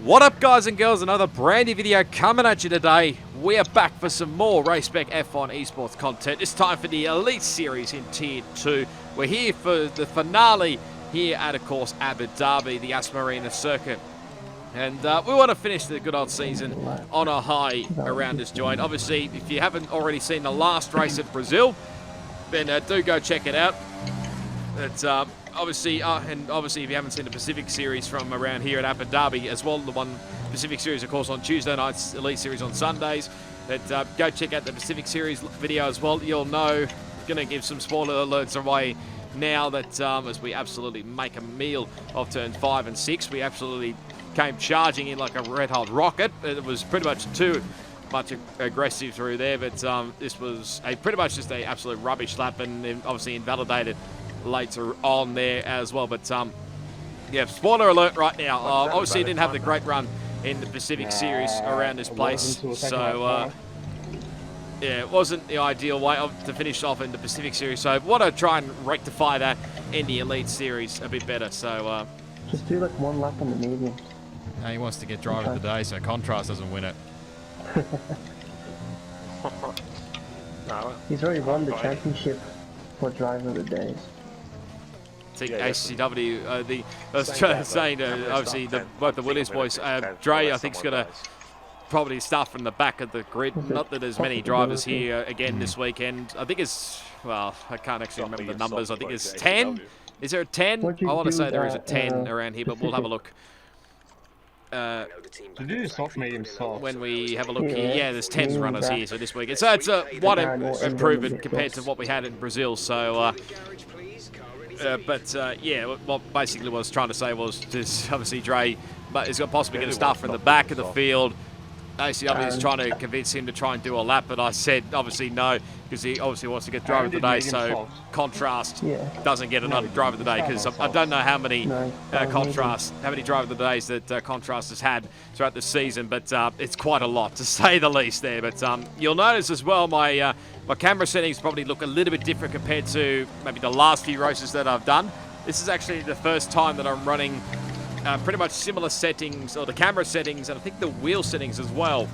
What up, guys and girls? Another brand new video coming at you today. We are back for some more Spec F1 Esports content. It's time for the Elite Series in Tier 2. We're here for the finale here at, of course, Abu Dhabi, the AS Marina circuit. And we want to finish the good old season on a high around this joint. Obviously, if you haven't already seen the last race at Brazil, then do go check it out. It's obviously, if you haven't seen the Pacific Series from around here at Abu Dhabi as well, the one Pacific Series, of course, on Tuesday nights, Elite Series on Sundays. But go check out the Pacific Series video as well. You'll know, going to give some spoiler alerts away now that as we absolutely make a meal of turn 5 and 6, we absolutely came charging in like a red-hot rocket. It was pretty much too much aggressive through there, but this was pretty much just a absolute rubbish lap, and obviously invalidated later on there as well. But yeah, spoiler alert right now. Obviously didn't have the great run in the Pacific Series around this place, so yeah, it wasn't the ideal way to finish off in the Pacific Series, so I want to try and rectify that in the Elite Series a bit better. So just do like one lap on the medium. he wants to get driver of the day, so Contrast doesn't win it. He's already won the championship for driver of the days. I think HCW, I was saying, obviously, both the Williams boys, Dre, I think, is going to probably start from the back of the grid. Not that there's many drivers here again this weekend. I think it's, well, I can't actually remember the numbers. I think it's 10. Is there a 10? I want to say there is a 10 around here, but we'll have a look. When we have a look here, yeah, there's 10 runners here, so this weekend. So it's a one improvement compared to what we had in Brazil. So, yeah, what basically what I was trying to say was just obviously Dre, but he's possibly going to start from the back of the field. ACW is trying to convince him to try and do a lap, but I said obviously no, because he obviously wants to get driver of the day, so Contrast doesn't get another driver of the day, because I don't know how many driver of the days that Contrast has had throughout the season, but it's quite a lot to say the least there. But you'll notice as well my camera settings probably look a little bit different compared to maybe the last few races that I've done. This is actually the first time that I'm running pretty much similar settings, or the camera settings, and I think the wheel settings as well,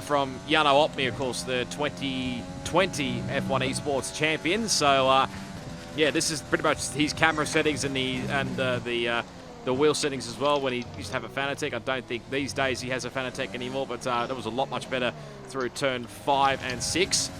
from Jano Opmi, of course, the 2020 F1 Esports champion. So, yeah, this is pretty much his camera settings and the wheel settings as well when he used to have a Fanatec. I don't think these days he has a Fanatec anymore, but that was a lot much better through turn 5 and 6.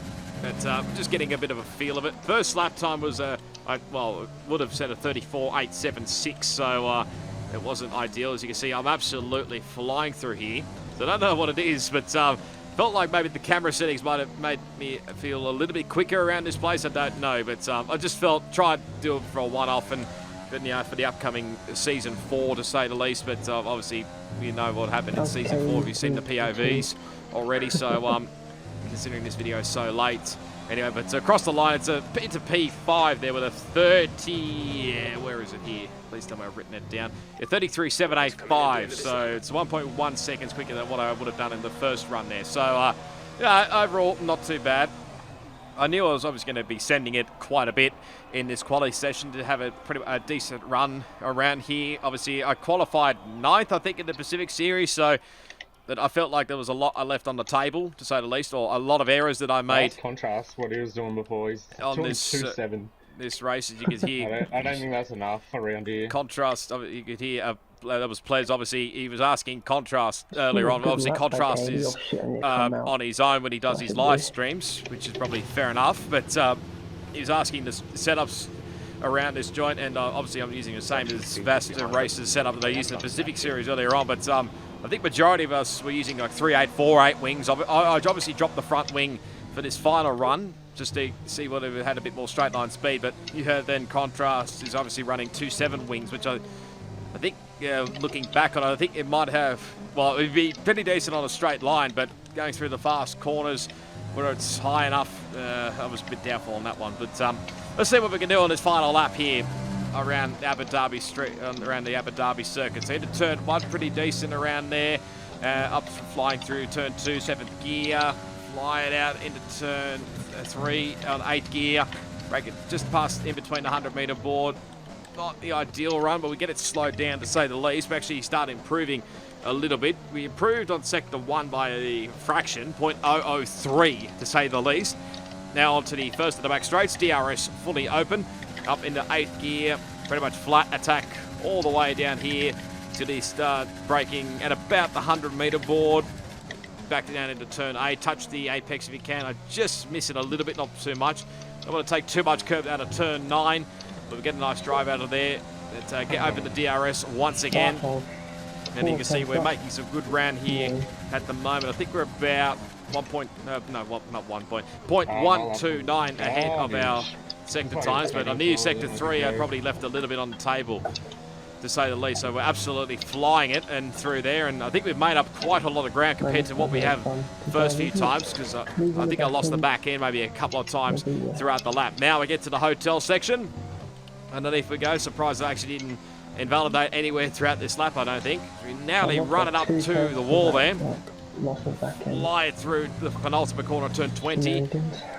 But just getting a bit of a feel of it. First lap time was, well, it would have said a 34.876, so it wasn't ideal. As you can see, I'm absolutely flying through here. So I don't know what it is, but felt like maybe the camera settings might have made me feel a little bit quicker around this place. I don't know, but I just tried to do it for a one-off, and you know, for the upcoming season 4, to say the least. But obviously, you know what happened in season 4 if you've seen the POVs already. So considering this video is so late. Anyway, but across the line, it's a P5 there with a 30, yeah, where is it here? Please tell me I've written it down. Yeah, 33.785, so it's 1.1 seconds quicker than what I would have done in the first run there. So, yeah, overall, not too bad. I knew I was obviously going to be sending it quite a bit in this quality session to have a decent run around here. Obviously, I qualified 9th, I think, in the Pacific Series, so that I felt like there was a lot I left on the table, to say the least, or a lot of errors that I made. Contrast what he was doing before. He's on this 2.7. This race, as you could hear. I don't think that's enough around here. Contrast, you could hear, that was Ples, obviously, he was asking Contrast earlier on. Obviously, Contrast is on his own when he does his live streams, which is probably fair enough, but he was asking the setups around this joint, and obviously I'm using the same as Vasta Races setup that they used in the Pacific Series earlier on, but I think majority of us were using like 3.848 wings. I obviously dropped the front wing for this final run, just to see whether it had a bit more straight line speed, but you heard then Contrast is obviously running 2.7 wings, which I think, looking back on it, I think it might have, well, it would be pretty decent on a straight line, but going through the fast corners where it's high enough, I was a bit doubtful on that one. But let's see what we can do on this final lap here around Abu Dhabi Street, around the Abu Dhabi circuit. So into turn 1, pretty decent around there, up flying through turn 2, 7th gear, fly it out into turn 3 on 8th gear, break it just past in between the 100-meter board. Not the ideal run, but we get it slowed down, to say the least. We actually start improving a little bit. We improved on sector 1 by a fraction, 0.003 to say the least. Now on to the first of the back straights, DRS fully open, up into 8th gear, pretty much flat attack all the way down here to the start braking at about the 100-metre board. Back down into turn A, touch the apex if you can. I just miss it a little bit, not too much. Don't want to take too much curve out of turn 9, but we get a nice drive out of there. Let's get open the DRS once again. And you can see we're making some good ground here at the moment. I think we're about 0.129 ahead of our sector times, but I knew sector 3 I probably left a little bit on the table, to say the least. So we're absolutely flying it and through there, and I think we've made up quite a lot of ground compared to what we have the first few times, because I think I lost the back end maybe a couple of times throughout the lap. Now we get to the hotel section. Underneath we go. Surprised I actually didn't invalidate anywhere throughout this lap, I don't think. We narrowly run it up to the wall there. Fly it through the penultimate corner, turn 20,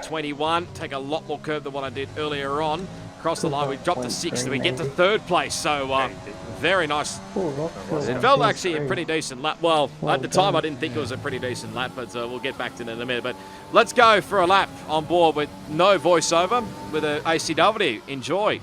21. Take a lot more curve than what I did earlier on. Across the line, we dropped to 6th, and we get to 3rd place. So very nice. It felt actually a pretty decent lap. Well, at the time I didn't think it was a pretty decent lap, but we'll get back to that in a minute. But let's go for a lap on board with no voiceover with an ACW. Enjoy.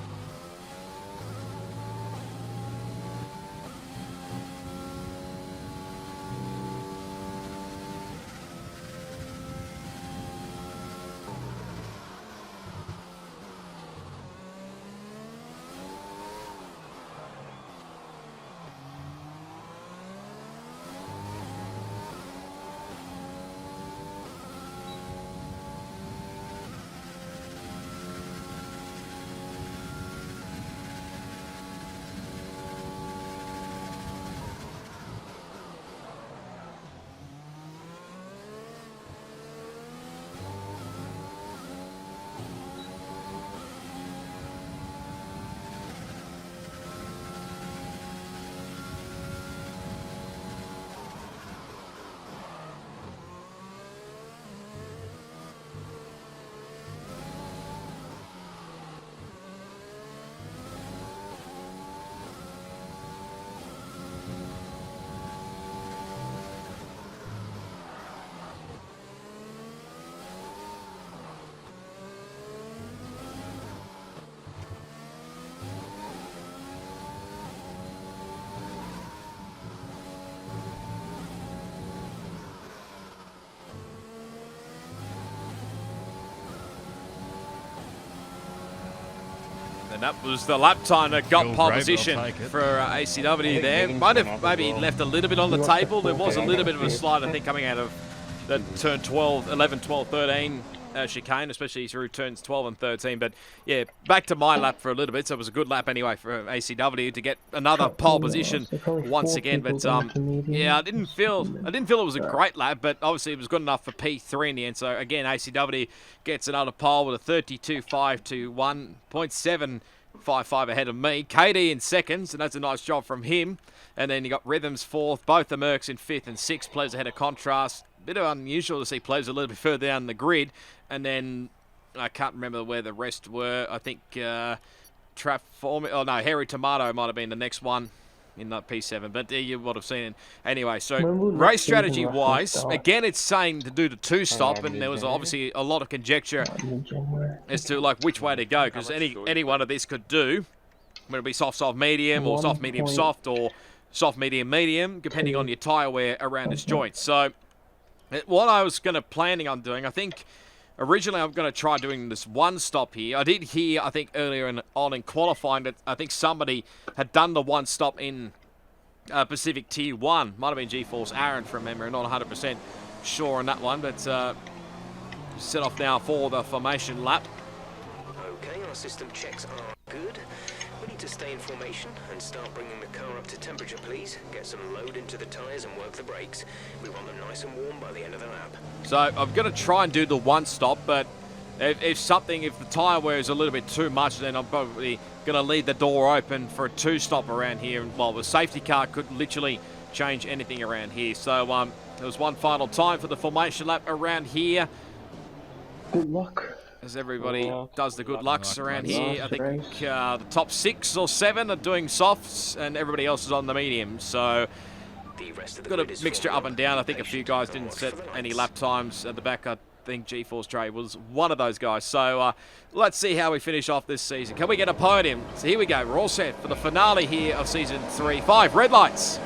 And that was the lap time that got pole position for ACW there. Might have maybe left a little bit on the table. There was a little bit of a slide, I think, coming out of the turn 12, 11, 12, 13 chicane, especially through turns 12 and 13. But yeah, back to my lap for a little bit. So it was a good lap anyway for ACW to get another pole position once again. But yeah, I didn't feel it was a great lap, but obviously it was good enough for P3 in the end. So again, ACW gets another pole with a 32.5 to 1.755 ahead of me. KD in seconds, and that's a nice job from him. And then you got Rhythms 4th, both the Mercs in 5th and 6th. Players ahead of Contrast. Bit of unusual to see players a little bit further down the grid. And then I can't remember where the rest were. I think Harry Tomato might have been the next one in that P7, but you would have seen it anyway. So race strategy wise, again, it's saying to do the 2-stop, and there was obviously a lot of conjecture as to like which way to go, because any one of this could do, whether it be soft medium, or soft medium soft, or soft medium medium, depending on your tyre wear around its joints. So what I was planning on doing, I think originally I'm going to try doing this 1-stop here. I did hear, I think earlier in qualifying, that I think somebody had done the 1-stop in Pacific Tier 1. Might have been G-Force Aaron from memory, not 100% sure on that one, but set off now for the formation lap. Okay, our system checks are good. We need to stay in formation and start bringing the car up to temperature, please. Get some load into the tyres and work the brakes. We want them nice and warm by the end of the lap. So I'm going to try and do the 1-stop, but if the tyre wear is a little bit too much, then I'm probably going to leave the door open for a 2-stop around here. Well, the safety car could literally change anything around here. So there was one final time for the formation lap around here. Good luck. As everybody does the good lucks around here. I think the top 6 or 7 are doing softs, and everybody else is on the medium. So The rest of the got a grid is mixture up and down. I think a few guys forming didn't on set front any lines. lap times at the back. I think G-Force Dre was one of those guys. So let's see how we finish off this season. Can we get a podium? So here we go. We're all set for the finale here of season 3. 5 red lights.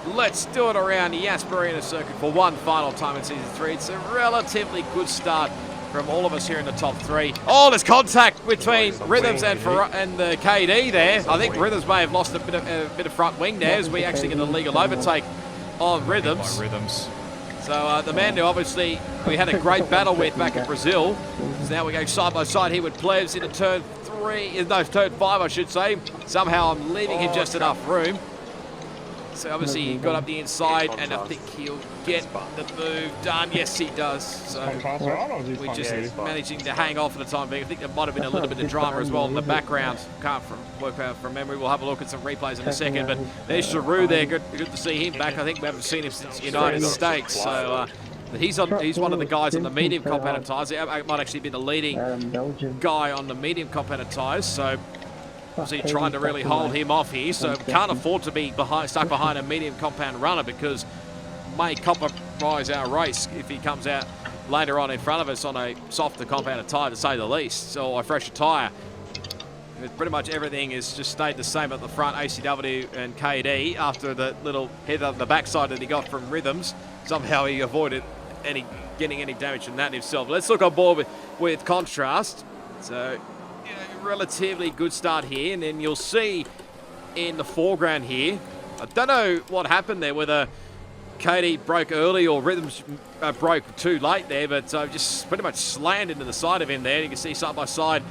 Let's do it around the Asperina circuit for one final time in season 3. It's a relatively good start from all of us here in the top 3. Oh, there's contact between Rhythms and the KD there. I think Rhythms may have lost a bit of front wing there as we actually get a legal overtake on Rhythms. So the man who obviously we had a great battle with back in Brazil. So now we go side by side here with Plebs into turn 3, no, turn 5 I should say. Somehow I'm leaving him just enough room. So obviously he got up the inside and I think he'll get the move done. Yes, he does. So we're just managing to hang off for the time being. I think there might have been a little bit of drama as well in the background. Can't work out from memory. We'll have a look at some replays in a second. But there's Giroux there. Good to see him back. I think we haven't seen him since United States. So he's one of the guys on the medium compounded tyres. He might actually be the leading guy on the medium compounded tyres. So obviously trying to really hold him off here, so can't afford to be stuck behind a medium compound runner because may compromise our race if he comes out later on in front of us on a softer compounded tyre, to say the least, so a fresher tyre. Pretty much everything is just stayed the same at the front, ACW and KD, after the little hit up the backside that he got from Rhythms. Somehow he avoided getting any damage from that himself. Let's look on board with Contrast. So relatively good start here, and then you'll see in the foreground here, I don't know what happened there, whether Katie broke early or Rhythms broke too late there, but just pretty much slammed into the side of him there. You can see side by side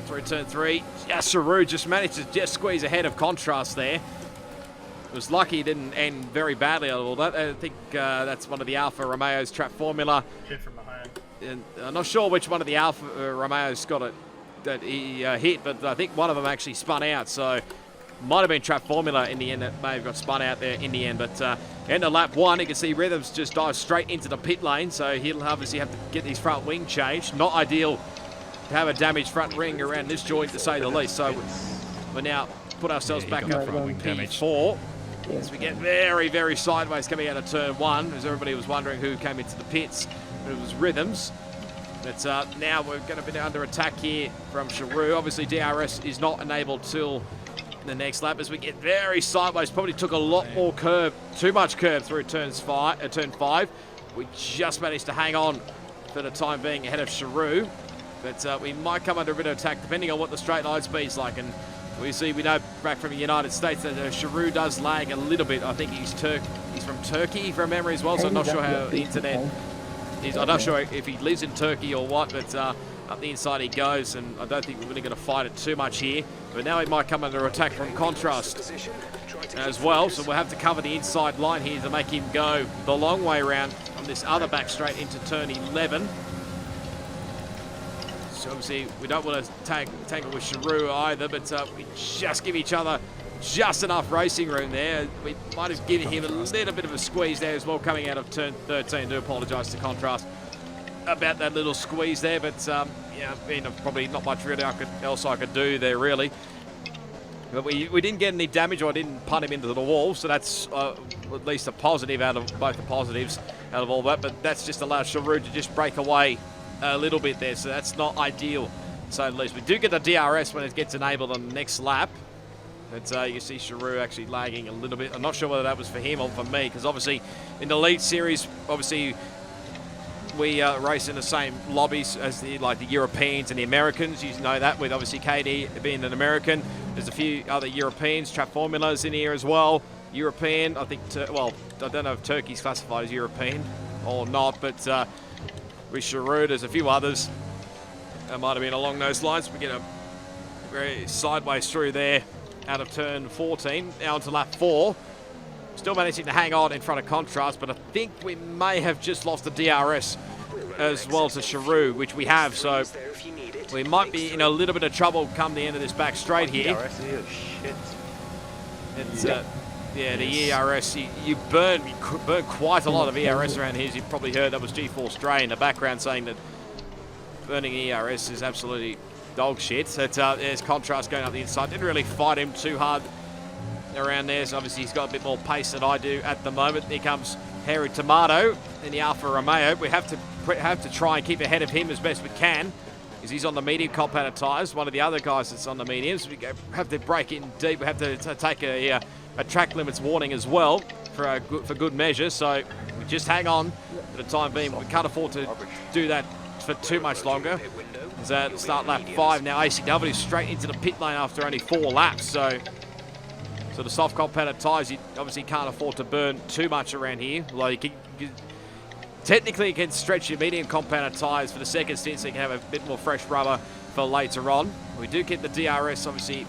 through turn 3. Giroux just managed to just squeeze ahead of Contrast there. It was lucky he didn't end very badly out of all that. I think that's one of the Alfa Romeo's trap formula. Hit from behind. And I'm not sure which one of the Alfa Romeo's got it that he hit, but I think one of them actually spun out, so might have been trap formula in the end that may have got spun out there in the end. But end of lap 1, you can see Rhythms just dive straight into the pit lane, so he'll obviously have to get his front wing changed. Not ideal to have a damaged front ring around this joint, to say the least. So we now put ourselves back up from P4 as we get very, very sideways coming out of turn 1, as everybody was wondering who came into the pits. It was Rhythms. But now we're going to be under attack here from Giroux. Obviously, DRS is not enabled till the next lap as we get very sideways. Probably took a lot more curve, too much curve through turn 5. We just managed to hang on for the time being ahead of Giroux. But we might come under a bit of attack depending on what the straight line speed's like. And we know back from the United States that Giroux does lag a little bit. I think he's from Turkey from memory as well, so I'm not sure how the internet... I'm not sure if he lives in Turkey or what, but up the inside he goes, and I don't think we're really going to fight it too much here. But now he might come under attack from Contrast as well, so we'll have to cover the inside line here to make him go the long way around on this other back straight into turn 11. So obviously we don't want to tangle with Giroux either, but we just give each other just enough racing room there. We might have given him a little bit of a squeeze there as well coming out of turn 13. I do apologise to Contrast about that little squeeze there, but probably not much really else I could do there really. But we didn't get any damage, or I didn't punt him into the wall, so that's at least a positive out of both the positives out of all that. But that's just allowed Giroux to just break away a little bit there, so that's not ideal, so at least. We do get the DRS when it gets enabled on the next lap. But you see Giroux actually lagging a little bit. I'm not sure whether that was for him or for me, because obviously in the lead series, obviously we race in the same lobbies as the Europeans and the Americans. You know that, with obviously KD being an American. There's a few other Europeans, trap formulas in here as well. European, I think, well, I don't know if Turkey's classified as European or not, but with Giroux, there's a few others that might have been along those lines. We get a very sideways through there out of turn 14, now onto lap 4. Still managing to hang on in front of Contrast, but I think we may have just lost the DRS as well to Giroux, which we have, so we might be in a little bit of trouble come the end of this back straight here. It's, the ERS, you burn quite a lot of ERS around here, as you've probably heard. That was G-Force Dre in the background saying that burning ERS is absolutely dog shit. There's Contrast going up the inside. Didn't really fight him too hard around there. So obviously he's got a bit more pace than I do at the moment. Here comes Harry Tomato in the Alfa Romeo. We have to try and keep ahead of him as best we can, because he's on the medium compounded tyres. One of the other guys that's on the mediums. We have to break in deep. We have to take a track limits warning as well for good measure. So we just hang on for the time being. We can't afford to do that for too much longer. Start lap 5 now. ACW straight into the pit lane after only 4 laps. So the soft compounded tyres, you obviously can't afford to burn too much around here. Although technically you can stretch your medium compounded tyres for the second stint, so you can have a bit more fresh rubber for later on. We do get the DRS obviously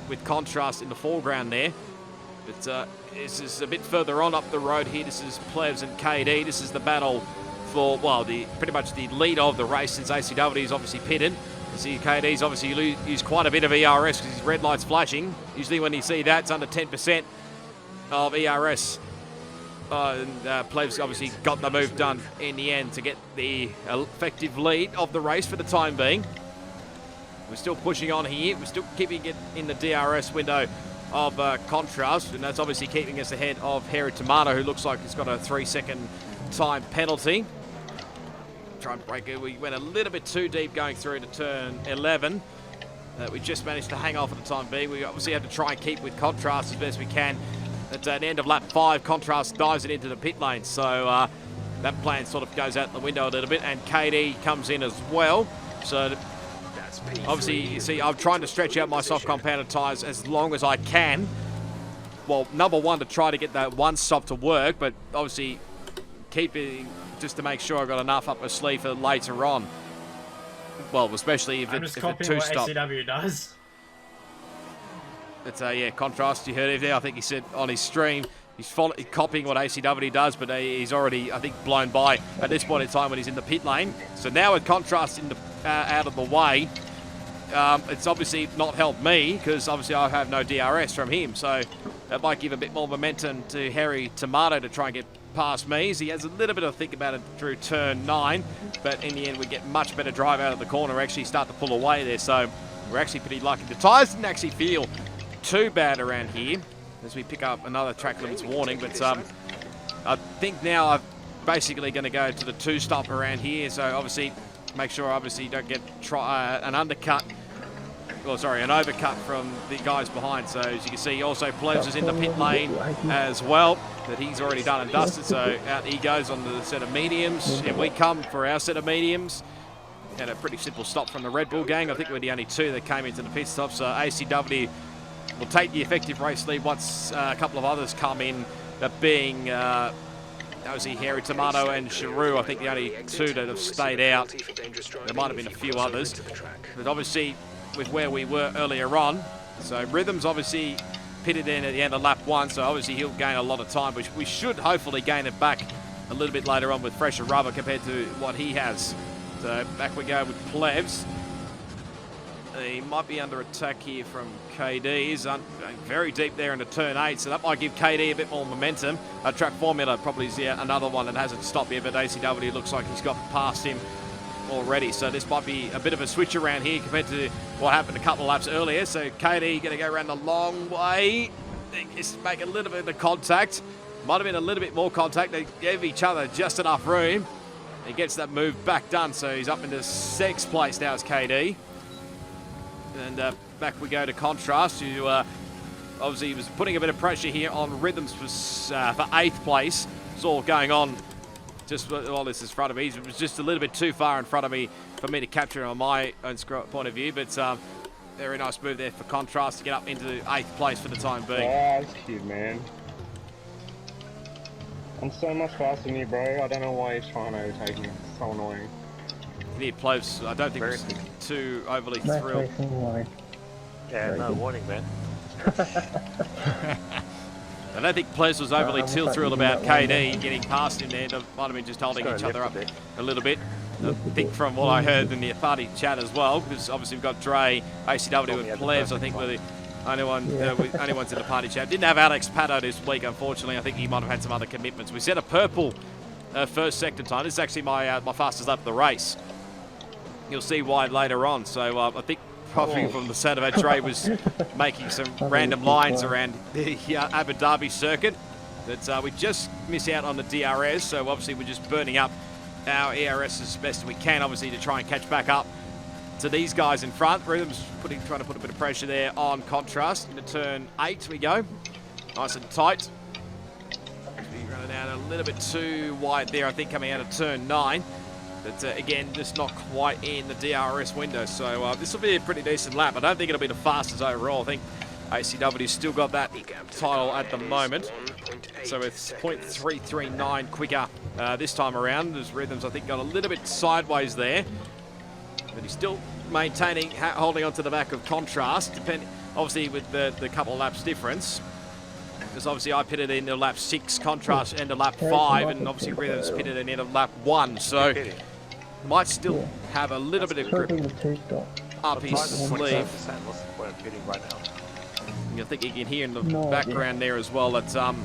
with contrast in the foreground there. But this is a bit further on up the road here. This is Plebs and KD. This is the battle for, well, pretty much the lead of the race, since ACW is obviously pitted. You see KD's obviously used quite a bit of ERS because his red light's flashing. Usually when you see that, it's under 10% of ERS. Plebs obviously got the move done in the end to get the effective lead of the race for the time being. We're still pushing on here. We're still keeping it in the DRS window of contrast, and that's obviously keeping us ahead of Harry Tomato, who looks like he's got a 3-second time penalty. Try and break it. We went a little bit too deep going through to turn 11. We just managed to hang off at the time being. We obviously had to try and keep with contrast as best we can. At the end of lap 5, contrast dives it into the pit lane, so that plan sort of goes out the window a little bit, and KD comes in as well. So obviously, you see, I'm trying to stretch out my soft compounded tyres as long as I can. Well, number one, to try to get that one stop to work, but obviously keeping just to make sure I've got enough up my sleeve for later on. Well, especially if it's a two-stop. ACW does. It's yeah, contrast. You heard it there. I think he said on his stream he's copying what ACW does, but he's already, I think, blown by at this point in time when he's in the pit lane. So now with contrast out of the way, it's obviously not helped me, because obviously I have no DRS from him. So that might give a bit more momentum to Harry Tomato to try and get past me. He has a little bit of think about it through turn 9, but in the end we get much better drive out of the corner. We actually start to pull away there, so we're actually pretty lucky. The tyres didn't actually feel too bad around here as we pick up another track limits warning, but I think now I'm basically going to go to the 2-stop around here, so obviously make sure obviously you don't get an undercut, well, sorry, an overcut from the guys behind. So as you can see, also Plebs is in the pit lane as well, that he's already done and dusted, so out he goes on the set of mediums, and we come for our set of mediums. And a pretty simple stop from the Red Bull gang. I think we're the only 2 that came into the pit stop, so ACW will take the effective race lead once a couple of others come in, that being obviously Harry Tomato and Sharu, I think the only 2 that have stayed out. There might have been a few others, but obviously with where we were earlier on. So Rhythm's obviously pitted in at the end of lap 1, so obviously he'll gain a lot of time, which we should hopefully gain it back a little bit later on with fresher rubber compared to what he has. So back we go with Plebs. He might be under attack here from KD. He's very deep there into turn 8, so that might give KD a bit more momentum. Track Formula probably is another one that hasn't stopped yet, but ACW looks like he's got past him already. So this might be a bit of a switch around here compared to what happened a couple of laps earlier. So KD going to go around the long way. They just make a little bit of contact. Might have been a little bit more contact. They gave each other just enough room. He gets that move back done, so he's up into 6th place now as KD. And back we go to Contrast, who obviously was putting a bit of pressure here on Rhythms for 8th place. It's all going on just while this is in front of me. It was just a little bit too far in front of me for me to capture on my own point of view, but very nice move there for Contrast to get up into 8th place for the time being. Yeah, that's cute, man. I'm so much faster than you, bro. I don't know why he's trying to overtake me. It's so annoying. Near Plebs, I don't think it was too overly thrilled. Yeah, no warning, man. I don't think Plebs was overly too thrilled about KD getting past him there. They might have been just holding each other up a little bit. I think from what I heard in the party chat as well, because obviously we've got Dre, ACW and Plebs, I think were the only ones in the party chat. Didn't have Alex Pato this week, unfortunately. I think he might have had some other commitments. We set a purple first sector time. This is actually my fastest lap of the race. You'll see why later on. So I think probably from the sound of it, Dre was making some random lines around the Abu Dhabi circuit. That we just miss out on the DRS, so obviously we're just burning up our ERS as best we can, obviously, to try and catch back up to these guys in front. Rhythm's trying to put a bit of pressure there on Contrast. Into turn 8 we go. Nice and tight. Running out a little bit too wide there, I think, coming out of turn 9. But again, just not quite in the DRS window. So this will be a pretty decent lap. I don't think it'll be the fastest overall. I think ACW's still got that title at the moment. So it's 0.339 quicker this time around. As Rhythms, I think, got a little bit sideways there. But he's still maintaining, holding on to the back of Contrast, obviously with the couple of laps difference. Because obviously I pitted into lap 6, Contrast into lap 5, and obviously Rhythms pitted in into lap 1. So might still have a little bit of grip up his sleeve. I think you can hear in the background there as well that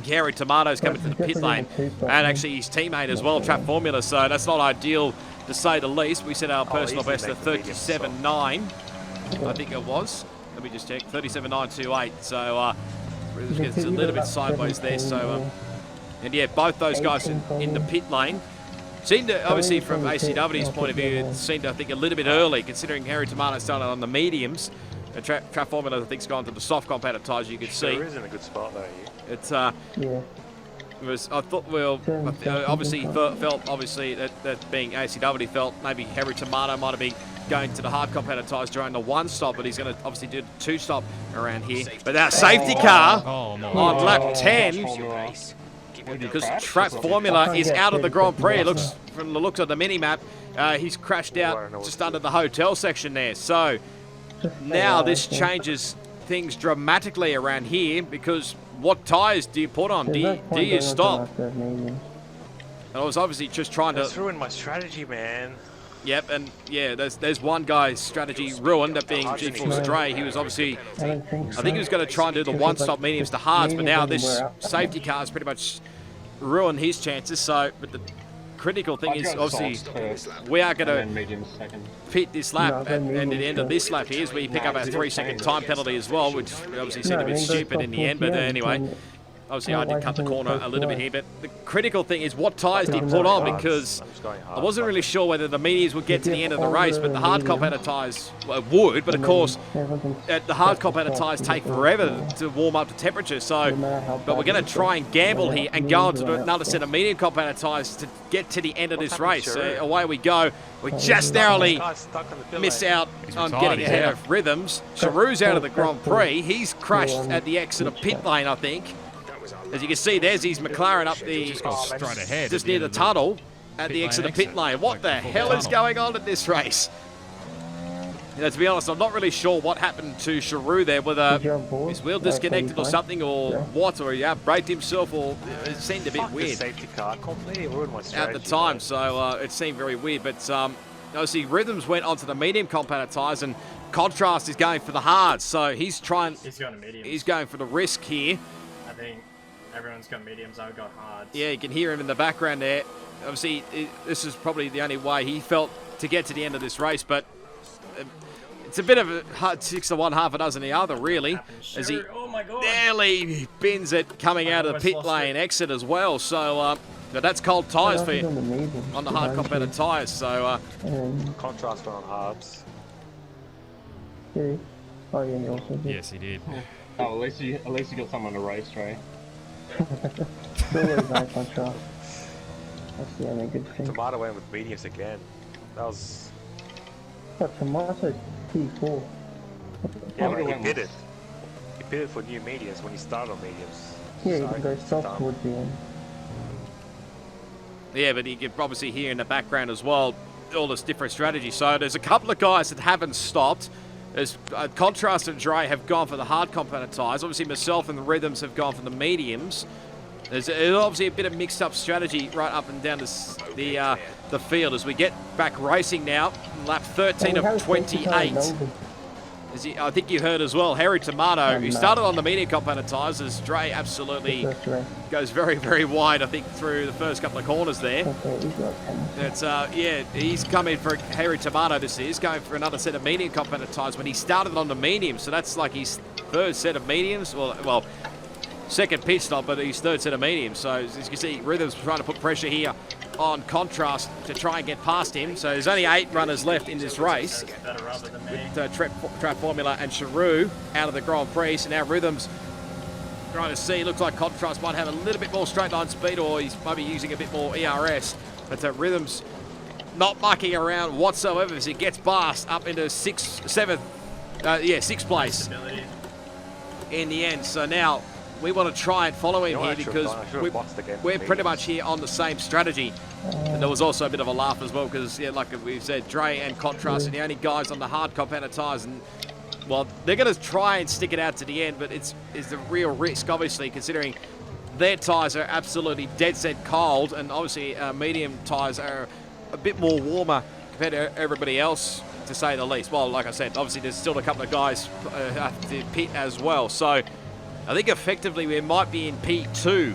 Gary Tomato's coming to the pit lane, and actually his teammate as well, Trap Formula, so that's not ideal to say the least. We set our personal best at 37.9, I think it was. Let me just check, 37.928, so it's a little bit sideways there, so and yeah, both those guys in the pit lane seemed to, obviously from ACW's point of view, it seemed to, I think, a little bit early, considering Harry Tomato started on the mediums. Trap Formula, I think, has gone to the soft compactor tyres, you can see. There is in a good spot though. It's it was, I thought, well, obviously felt obviously that being ACW felt maybe Harry Tomato might have been going to the hard compactor tyres during the 1 stop, but he's going to obviously do 2 stop around here. But that safety car on lap 10, because Trap Formula is out of the Grand Prix. It looks, from the looks of the mini map, he's crashed out just under the hotel section there. So now this changes things dramatically around here, because what tyres do you put on? Do you stop? And I was obviously just trying to... That's ruined my strategy, man. Yep, and yeah, there's one guy's strategy ruined, that being G-Force Dre. He was obviously... I think he was going to try and do the 1-stop mediums to hards, but now this safety car has pretty much ruined his chances. So, but the critical thing is, obviously, we are going to pit this lap, and at the end of this lap here is where you pick up our 3-second time penalty as well, which obviously seemed a bit stupid in the end, but anyway, obviously I did cut the corner a little bit here, but the critical thing is what tyres do you put on, because I wasn't really sure whether the mediums would get to the end of the race, but the hard compactor tyres would, but of course the hard compactor tyres take forever to warm up to temperature, so, but we're going to try and gamble here and go into another set of medium compactor tyres to get to the end of this race. So away we go. We just narrowly miss out on getting ahead of Rhythms. Charou's out of the Grand Prix. He's crashed at the exit of pit lane, I think. As you can see, there's his McLaren up the straight ahead, just near the tunnel at the exit of pit lane. What the hell is going on at this race? You know, to be honest, I'm not really sure what happened to Charou there, whether his wheel disconnected or something, or what, or he outbraked himself, or it seemed a bit weird Safety car completely ruined my strategy, at the time. So it seemed very weird. But obviously, Rhythms went onto the medium compactor tyres, and Contrast is going for the hards. So he's trying. He's going to mediums. He's going for the risk here. I think everyone's got mediums. I've got hards. Yeah, you can hear him in the background there. Obviously, this is probably the only way he felt to get to the end of this race, but it's a bit of a 6 to 1, half a dozen the other, really, as he nearly bins it coming out of the pit lane exit as well. So but that's cold tyres for you on the hard competitor tyres. So Contrast went on hards. Yes, he did. Oh, at least you got someone to race, Trey. That's the only good thing. Tomato went with mediums again. That was... But Tomato P4. Yeah, but he pitted. He pitted for new mediums when he started on mediums. Yeah, you can go soft towards the end. yeah, but you can obviously hear in the background as well all this different strategy. So there's a couple of guys that haven't stopped. There's Contrast and Dre have gone for the hard component tyres. Obviously myself and the Rhythms have gone for the mediums. There's obviously a bit of mixed up strategy right up and down the field as we get back racing now. Lap 13 of 28. I think you heard as well, Harry Tomato, who started on the medium compound tyres, as Dre absolutely goes very, very wide, I think, through the first couple of corners there. It's, yeah, he's coming for Harry Tomato, this is, going for another set of medium compound tyres when he started on the medium, so that's like his third set of mediums, well, second pit stop, but his third set of mediums. So as you can see, Rhythm's trying to put pressure here on Contrast to try and get past him. So there's only 8 runners left in this race. With Trap Formula and Charu out of the Grand Prix. So now Rhythm's trying to see. Looks like Contrast might have a little bit more straight line speed, or he's maybe using a bit more ERS. But Rhythm's not mucking around whatsoever as he gets past up into 6th place in the end. So now we want to try and follow him here because we're pretty much here on the same strategy. And there was also a bit of a laugh as well because, yeah, like we said, Dre and Contrast are the only guys on the hard compounded tyres. And, well, they're going to try and stick it out to the end, but it's the real risk, obviously, considering their tyres are absolutely dead set cold. And obviously, medium tyres are a bit more warmer compared to everybody else, to say the least. Well, like I said, obviously, there's still a couple of guys have to pit as well. So I think effectively we might be in P2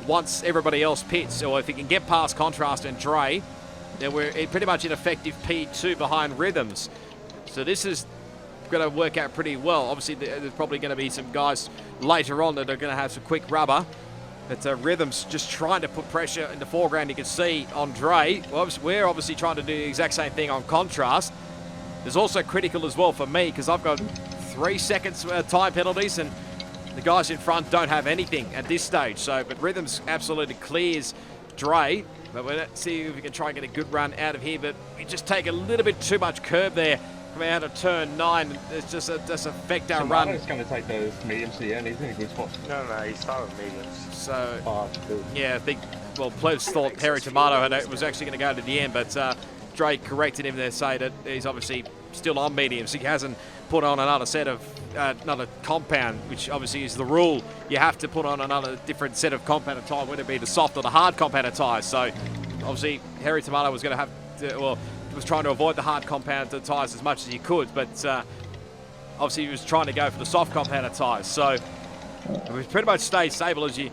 once everybody else pits, or if we can get past Contrast and Dre, then we're pretty much in effective P2 behind Rhythms. So this is going to work out pretty well. Obviously, there's probably going to be some guys later on that are going to have some quick rubber. But Rhythms just trying to put pressure in the foreground. You can see on Dre. Well, we're obviously trying to do the exact same thing on Contrast. There's also critical as well for me because I've got 3 seconds time penalties and the guys in front don't have anything at this stage. So, but Rhythms absolutely clears Dre. But we'll see if we can try and get a good run out of here. But we just take a little bit too much curb there coming out of turn 9. It's just affect our run. He's going to take those mediums to the end. He's in a good spot. No, he started mediums. So, yeah, I think, well, Plebs thought Harry Tomato was actually going to go to the end, but Dre corrected him there, say that he's obviously still on mediums. He hasn't put on another set of another compound, which obviously is the rule. You have to put on another different set of compounded tyre, whether it be the soft or the hard compounded tyres. So obviously Harry Tomato was going to have to, well, was trying to avoid the hard compounded tyres as much as he could, but obviously he was trying to go for the soft compounded tyres. So we've pretty much stayed stable as you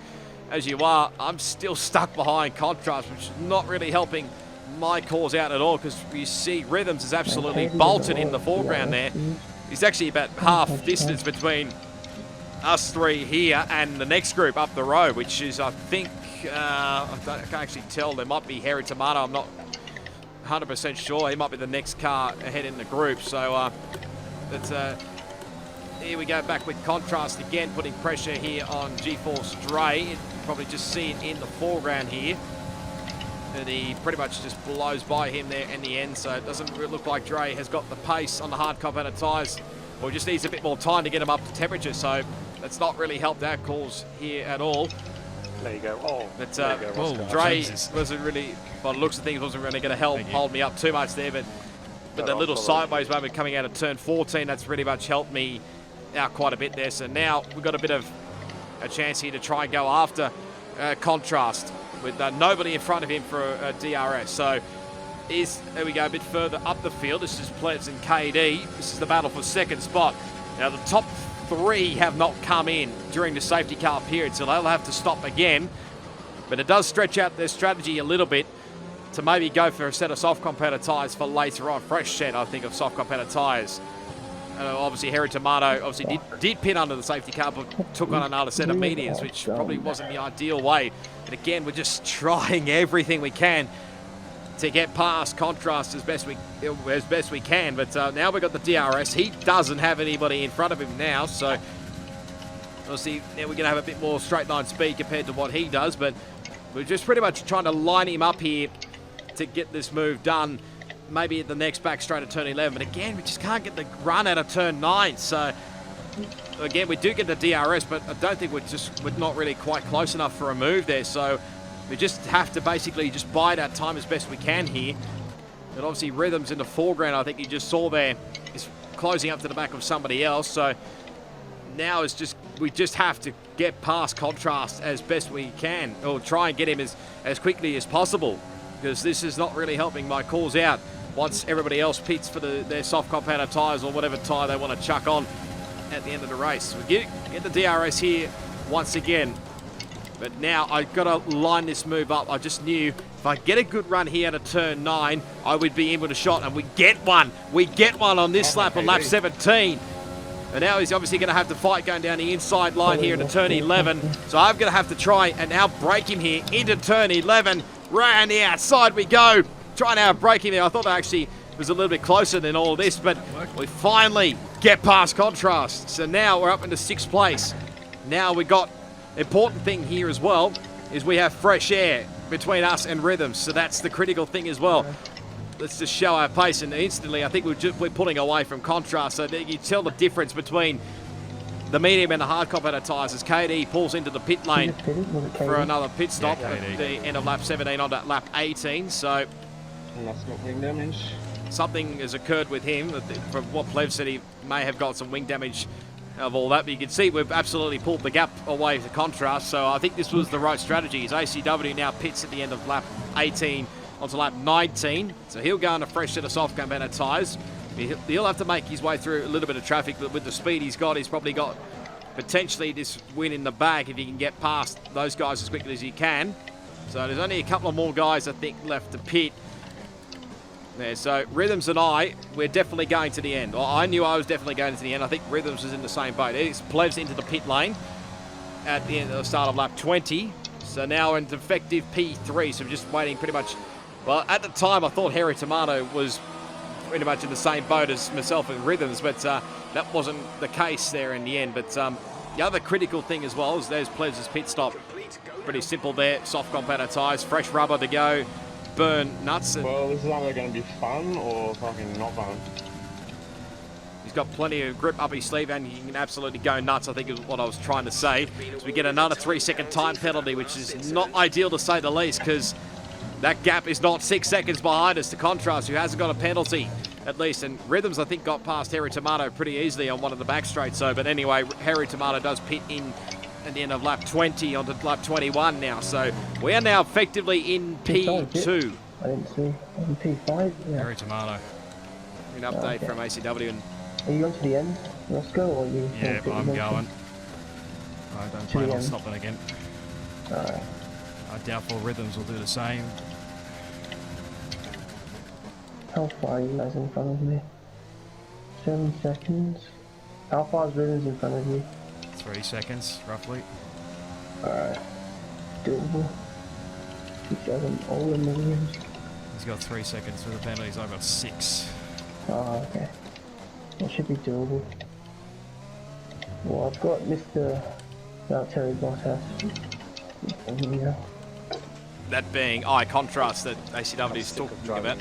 are. I'm still stuck behind Contrast, which is not really helping my cause out at all, because you see Rhythms is absolutely bolted in the foreground there. He's actually about half distance between us 3 here and the next group up the road, which is, I think, I can't actually tell. There might be Harry Tomato. I'm not 100% sure. He might be the next car ahead in the group. So here we go back with Contrast again, putting pressure here on G-Force Dre. You probably just see it in the foreground here. And he pretty much just blows by him there in the end, so it doesn't look like Dre has got the pace on the hard compounded tyres, or just needs a bit more time to get him up to temperature, so that's not really helped our cause here at all. There you go. Oh, but Dre wasn't really, by the looks of things, wasn't really going to help hold me up too much there, but the little sideways moment coming out of turn 14, that's pretty much helped me out quite a bit there. So now we've got a bit of a chance here to try and go after Contrast, with nobody in front of him for a DRS. So there we go, a bit further up the field. This is Plebs and KD. This is the battle for second spot. Now the top 3 have not come in during the safety car period, so they'll have to stop again. But it does stretch out their strategy a little bit to maybe go for a set of soft compounded tyres for later on. Fresh set, I think, of soft compounded tyres. Obviously, Harry Tomato obviously did pin under the safety car, but took on another set of mediums, which probably wasn't the ideal way. And again, we're just trying everything we can to get past Contrast as best we can. But now we've got the DRS. He doesn't have anybody in front of him now, so obviously now we're going to have a bit more straight line speed compared to what he does. But we're just pretty much trying to line him up here to get this move done. Maybe at the next back straight at turn 11. But again, we just can't get the run out of turn 9. So again, we do get the DRS, but I don't think we're not really quite close enough for a move there. So we just have to basically just bide our time as best we can here. And obviously Rhythms in the foreground, I think you just saw there, is closing up to the back of somebody else. So now we just have to get past Contrast as best we can, or try and get him as quickly as possible, because this is not really helping my cause out. once everybody else pits for their soft compounder tyres or whatever tyre they want to chuck on at the end of the race. We get the DRS here once again. But now I've got to line this move up. I just knew if I get a good run here out of turn 9, I would be able to shot, and we get one. We get one on this lap on lap 17. And now he's obviously going to have to fight going down the inside line here into turn 11. So I'm going to have to try and now break him here into turn 11. Round the outside we go. Try and outbreak him there. I thought that actually was a little bit closer than all of this, but we finally get past Contrast. So now we're up into 6th place. Now we got important thing here as well is we have fresh air between us and Rhythms, so that's the critical thing as well. Let's just show our pace, and instantly I think we're pulling away from Contrast, so you tell the difference between the medium and the hard compounder tyres as KD pulls into the pit lane for another pit stop at the end of lap 17 on lap 18. So That's not wing damage. Something has occurred with him. From what Plev said, he may have got some wing damage of all that, but you can see we've absolutely pulled the gap away to Contrast, so I think this was the right strategy. As ACW now pits at the end of lap 18 onto lap 19, so he'll go on a fresh set of soft compounder tyres. He'll have to make his way through a little bit of traffic, but with the speed he's probably got potentially this win in the bag if he can get past those guys as quickly as he can. So there's only a couple of more guys, I think, left to pit. Yeah, so Rhythms and we're definitely going to the end. Well, I knew I was definitely going to the end. I think Rhythms was in the same boat. It's Plevs into the pit lane at the end of the start of lap 20. So now into effective P3. So we're just waiting pretty much. Well, at the time, I thought Harry Tomato was pretty much in the same boat as myself and Rhythms, but that wasn't the case there in the end. But the other critical thing as well is there's Plevs' pit stop. Pretty simple there. Soft compounder tyres, fresh rubber to go. Burn nuts. Well, this is either going to be fun or fucking not fun. He's got plenty of grip up his sleeve and he can absolutely go nuts, I think is what I was trying to say. So we get another 3-second time penalty, which is not ideal to say the least, because that gap is not 6 seconds behind us to Contrast, who hasn't got a penalty at least. And Rhythms, I think, got past Harry Tomato pretty easily on one of the back straights. So, but anyway, Harry Tomato does pit in at the end of lap 20 onto lap 21 now. So we are now effectively in P2. I didn't see. In P5? Yeah. Harry Tomato. An update from ACW. And are you going to the end, Roscoe, or are you? Yeah, I'm going. I don't plan on stopping again. Alright. I doubtful Rhythms will do the same. How far are you guys in front of me? 7 seconds. How far is Rhythms in front of you? 3 seconds, roughly. Alright. Doable. Keep them all in millions. He's got 3 seconds for the penalties. I've got 6. Oh, okay. That should be doable. Well, I've got Mr. Terry Bottas. Yeah. That being Contrast that ACW is talking about.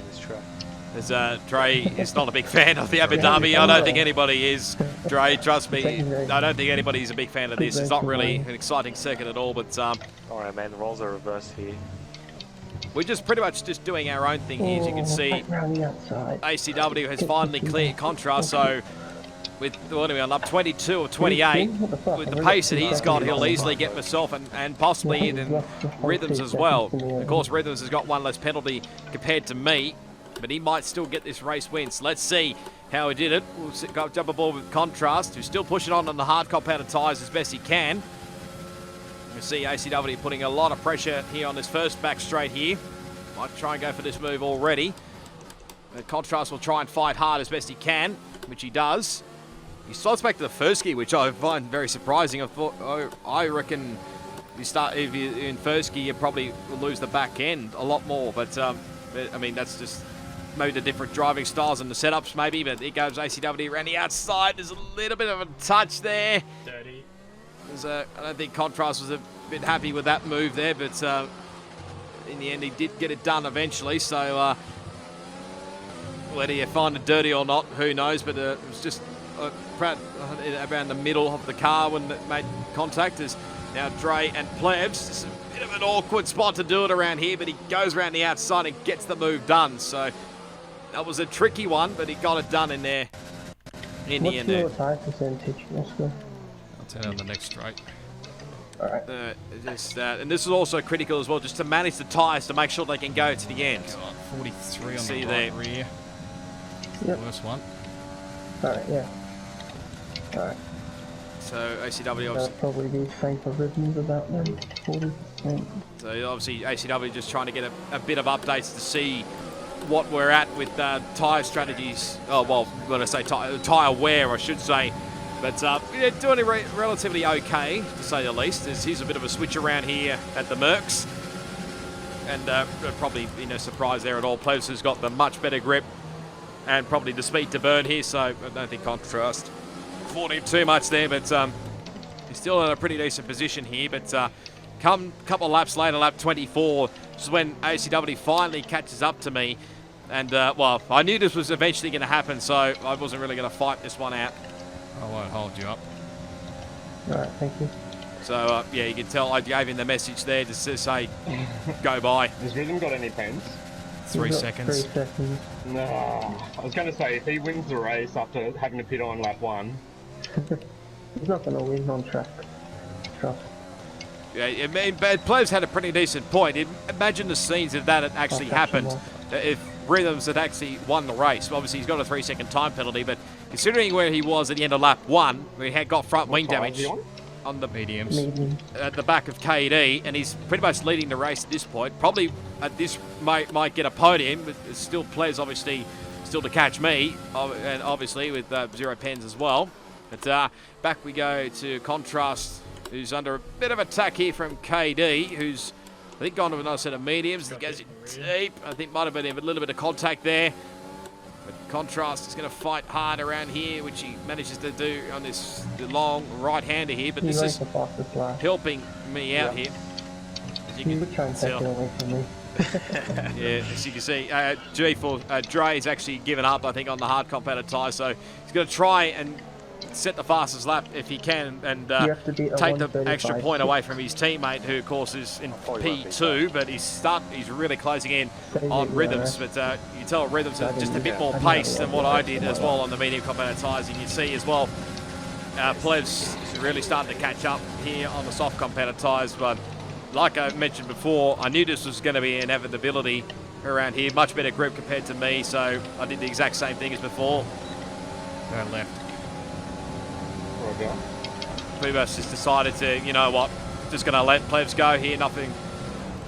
As Dre is not a big fan of the Abu Dhabi. I don't think anybody is. Dre, trust me, I don't think anybody is a big fan of this. It's not really an exciting circuit at all, but alright man, the roles are reversed here. we're just pretty much just doing our own thing here. As you can see, ACW has finally cleared Contrast, so with, what are we on, up 22 or 28, with the pace that he's got, he'll easily get myself and possibly even Rhythms as well. Of course, Rhythms has got one less penalty compared to me, but he might still get this race win. So let's see how he did it. We'll jump aboard with Contrast, who's still pushing on the hard compounder tyres as best he can. You see ACW putting a lot of pressure here on this first back straight here. Might try and go for this move already. But Contrast will try and fight hard as best he can, which he does. He starts back to the first gear, which I find very surprising. I reckon if you're in first gear, you probably will lose the back end a lot more. But I mean, that's just maybe the different driving styles and the setups maybe, but it goes ACW around the outside. There's a little bit of a touch there. Dirty. I don't think Contrast was a bit happy with that move there, but in the end he did get it done eventually. So whether you find it dirty or not, who knows, but it was just around the middle of the car when it made contact. Is now Dre and Plebs. It's a bit of an awkward spot to do it around here, but he goes around the outside and gets the move done. So that was a tricky one, but he got it done in there. In the end there. What's your tyre percentage, Oscar? I'll tell you on the next straight. Alright. And this is also critical as well, just to manage the tyres to make sure they can go to the end. 43 on See the there. right rear. the worst one. Alright, yeah. Alright. So ACW That'll obviously, probably be safe for ribbons about then. 40%. so obviously ACW just trying to get a bit of updates to see what we're at with tyre strategies. Oh, well, when I say tyre wear, I should say. But yeah, doing it relatively okay, to say the least. Here's a bit of a switch around here at the Mercs. And probably no surprise there at all. Plebs has got the much better grip and probably the speed to burn here, so I don't think contrast fought him too much there, but he's still in a pretty decent position here. But come a couple of laps later, lap 24, is when ACW finally catches up to me. And, well, I knew this was eventually going to happen, so I wasn't really going to fight this one out. I won't hold you up. Alright, thank you. So, yeah, you can tell I gave him the message there just to say, go by. Has Rhythm got any pens? 3 He's got seconds. 3 seconds. No. I was going to say, if he wins the race after having to pit on lap 1, He's not going to win on track. Trust. Yeah, I mean, but Plebs had a pretty decent point. Imagine the scenes if that had actually happened. If Rhythms had actually won the race. Obviously, he's got a 3-second time penalty, but considering where he was at the end of lap 1, we had got front wing damage on the Mediums. Medium. at the back of KD, and he's pretty much leading the race at this point. Probably at this might get a podium, but it's still Plebs obviously still to catch me, and obviously with 0 pens as well. But back we go to Contrast, who's under a bit of attack here from KD, who's, I think, gone to another set of mediums. He goes deep. I think might have been a little bit of contact there. But Contrast is going to fight hard around here, which he manages to do on this long right-hander here. But this is helping me out here. As you You can would try and take it tell. away from me. Yeah, as you can see, Dre's actually given up, I think, on the hard compounded tyre. So he's going to try and set the fastest lap if he can, and have to beat a take the 135. extra point away from his teammate, who of course is in P2, but he's really closing in on Rhythms. But you can tell Rhythms has just a bit more pace than what I did as well on the medium compounded tyres. You can see as well, Plebs is really starting to catch up here on the soft compounded tyres. But like I mentioned before, I knew this was going to be an inevitability around here. Much better grip compared to me, so I did the exact same thing as before. Go left. Pretty much just decided to, you know what, just going to let Plebs go here. Nothing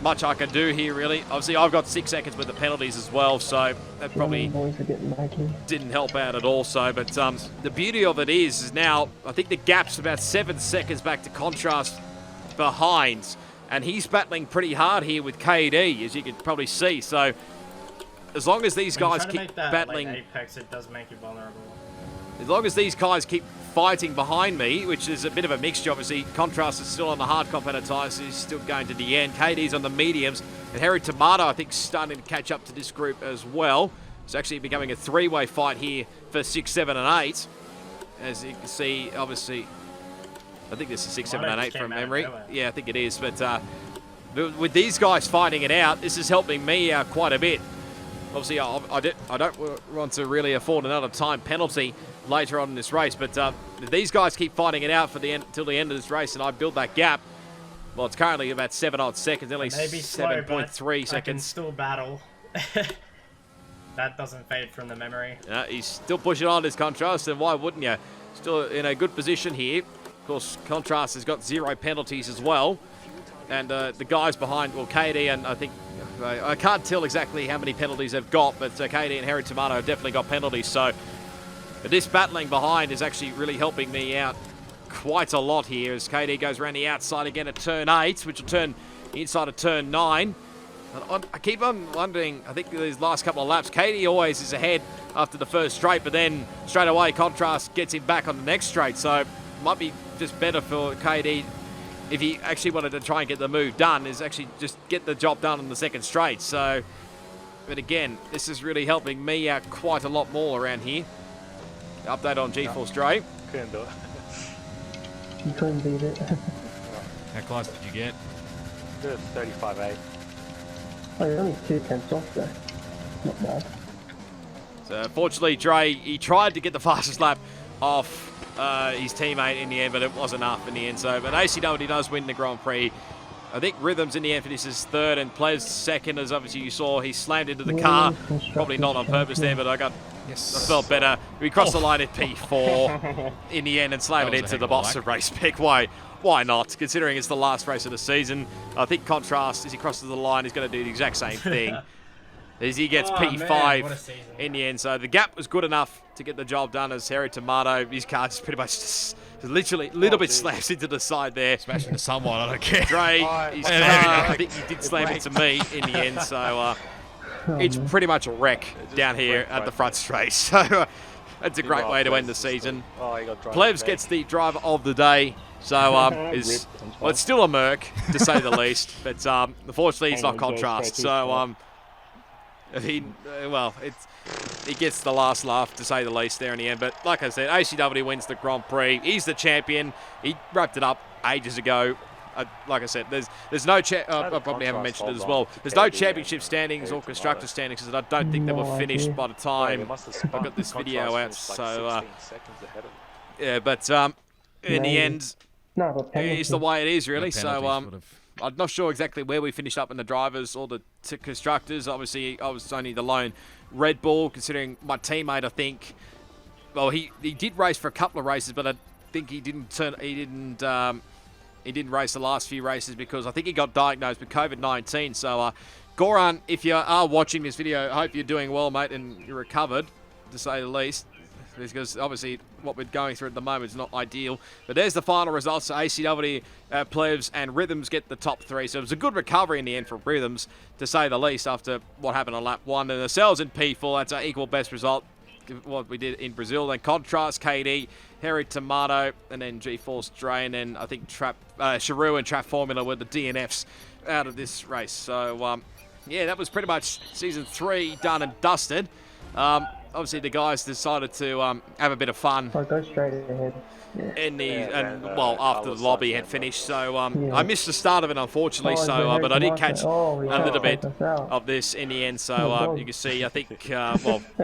much I can do here, really. Obviously, I've got 6 seconds with the penalties as well, so that probably didn't help out at all. So, but the beauty of it is now, I think the gap's about 7 seconds back to Contrast behind, and he's battling pretty hard here with KD, as you can probably see. So, as long as these guys keep battling, Apex, it does make you vulnerable. as long as these guys keep fighting behind me, which is a bit of a mixture, obviously. Contrast is still on the hard compounded tyres, so he's still going to the end. KD's on the mediums, and Harry Tomato, I think, starting to catch up to this group as well. It's actually becoming a 3-way fight here for 6, 7, and 8. As you can see, obviously, I think this is 6, 7, and 8 from memory. Yeah, I think it is. But with these guys fighting it out, this is helping me out quite a bit. Obviously, I don't want to really afford another time penalty later on in this race, but if these guys keep fighting it out for the end till the end of this race, and I build that gap, well, it's currently about 7 odd seconds, nearly 7.3 seconds. I can still battle. That doesn't fade from the memory. He's still pushing on this Contrast, and why wouldn't you? Still in a good position here. Of course, Contrast has got 0 penalties as well, and the guys behind, well, KD and I think, I can't tell exactly how many penalties they've got, but KD and Harry Tomato have definitely got penalties. So this battling behind is actually really helping me out quite a lot here, as KD goes around the outside again at turn 8, which will turn inside of turn 9. And I keep on wondering, I think these last couple of laps, KD always is ahead after the first straight, but then straight away Contrast gets him back on the next straight. So it might be just better for KD, if he actually wanted to try and get the move done, is actually just get the job done on the second straight. So, but again, this is really helping me out quite a lot more around here. Update on G-Force Dre. Couldn't do it. You couldn't beat it. How close did you get? Good 35.8. Oh, you're only 2 tenths off there. Not bad. So fortunately, Dre, he tried to get the fastest lap off his teammate in the end, but it wasn't enough in the end. So, but ACW does win the Grand Prix I think Rhythms in the end finishes third, and Plev's second, as obviously you saw, he slammed into the car. Probably not on purpose there, but I felt better. We crossed the line at P4 in the end and slammed it into the boss of race pick. Why not? Considering it's the last race of the season. I think Contrast, as he crosses the line, is going to do the exact same thing. As he gets P5 in the end. So the gap was good enough to get the job done as Harry Tomato, his car just pretty much just literally a little bit slams into the side there. Smashed into someone, I don't care. Dre, his car, I think he did slam into me in the end. So it's pretty much a wreck down here at the front straight. So that's a great way to end the season. Plevs gets the driver of the day. So it's still a Merc, to say the least. But unfortunately, it's not Contrast. So he gets the last laugh, to say the least, there in the end. But like I said, ACW wins the Grand Prix. He's the champion. He wrapped it up ages ago. Like I said, there's no I probably haven't mentioned it as well. There's no championship standings or constructor standings, because I don't think they were finished by the time I got this video out. So yeah, but in the end, it's the way it is, really. So I'm not sure exactly where we finished up in the drivers or the constructors. Obviously, I was only the lone Red Bull, considering my teammate, I think, well, he did race for a couple of races, but I think he didn't race the last few races because I think he got diagnosed with COVID-19. So, Goran, if you are watching this video, I hope you're doing well, mate, and you're recovered, to say the least. Because obviously what we're going through at the moment is not ideal. But there's the final results. So ACW, Plevs and Rhythms get the top three. So it was a good recovery in the end for Rhythms, to say the least, after what happened on lap 1. And ourselves in P4, that's our equal best result, what we did in Brazil. Then Contrast, KD, Harry Tomato, and then G-Force Dre, and then I think Sharu and Trap Formula were the DNFs out of this race. So, yeah, that was pretty much Season 3 done and dusted. Obviously, the guys decided to have a bit of fun. Go straight ahead. Yeah. After the lobby had finished. So I missed the start of it, unfortunately. But I did catch a little bit of this in the end. So you can see, I think,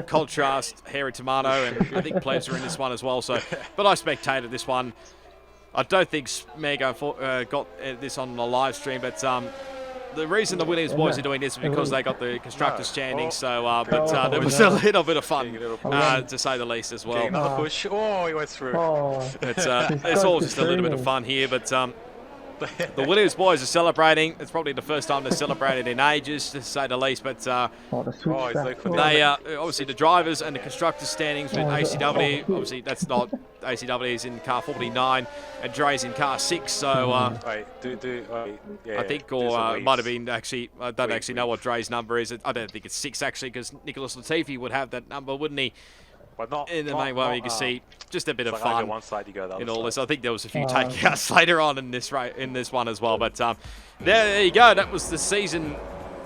Contrast, Harry Tomato, and I think Plebs are in this one as well. So, but I spectated this one. I don't think Smego got this on the live stream, but the reason the Williams boys are doing this is because they got the constructors standing. So, but there was a little bit of fun, to say the least, as well. Another push. Oh, he went through. It's all just a little bit of fun here, but the Williams boys are celebrating. It's probably the first time they've celebrated in ages, to say the least. But they obviously, the drivers and the constructors standings with ACW. Obviously, that's not ACW is in car 49 and Dre's in car 6. So I think, or it might have been actually. I don't actually know what Dre's number is. I don't think it's 6 actually, because Nicholas Latifi would have that number, wouldn't he? But not in the main one, you can see just a bit of fun one side, you go the in all side. this. I think there was a few takeouts later on in this one as well. But there you go. That was the season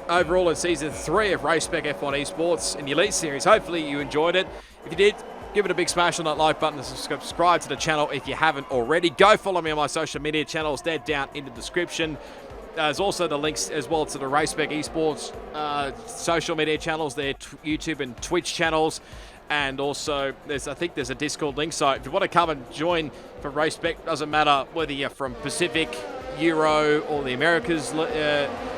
overall in Season 3 of Race Spec F1 Esports in the Elite Series. Hopefully you enjoyed it. If you did, give it a big smash on that like button and subscribe to the channel if you haven't already. Go follow me on my social media channels. They're down in the description. There's also the links as well to the Race Spec Esports social media channels, their YouTube and Twitch channels. And also, I think there's a Discord link. So if you want to come and join for Race Spec, doesn't matter whether you're from Pacific, Euro, or the Americas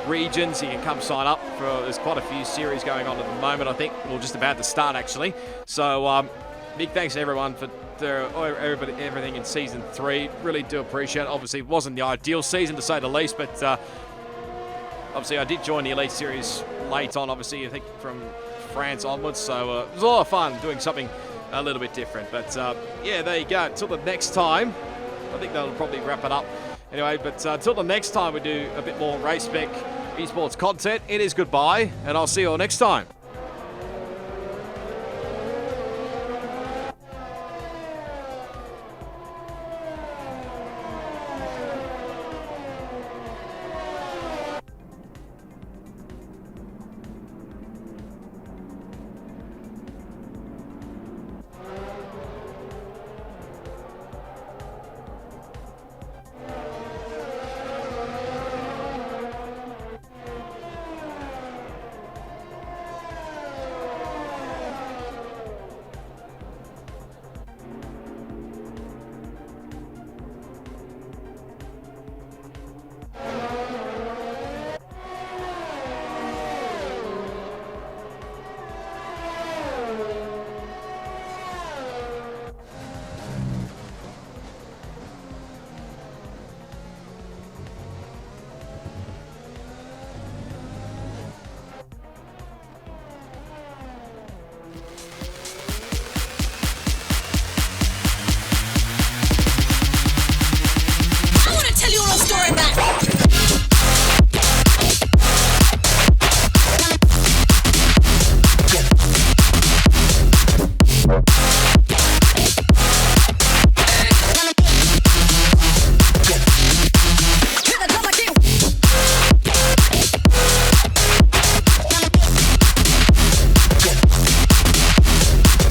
regions, you can come sign up. There's quite a few series going on at the moment, I think. We're just about to start, actually. So big thanks to everyone for everything in Season 3. Really do appreciate it. Obviously, it wasn't the ideal season, to say the least, but obviously I did join the Elite Series late on, obviously, I think from France onwards, so it was a lot of fun doing something a little bit different. But yeah, there you go. Until the next time, I think that'll probably wrap it up anyway. But until the next time we do a bit more Race Spec Esports content, it is goodbye, and I'll see you all next time.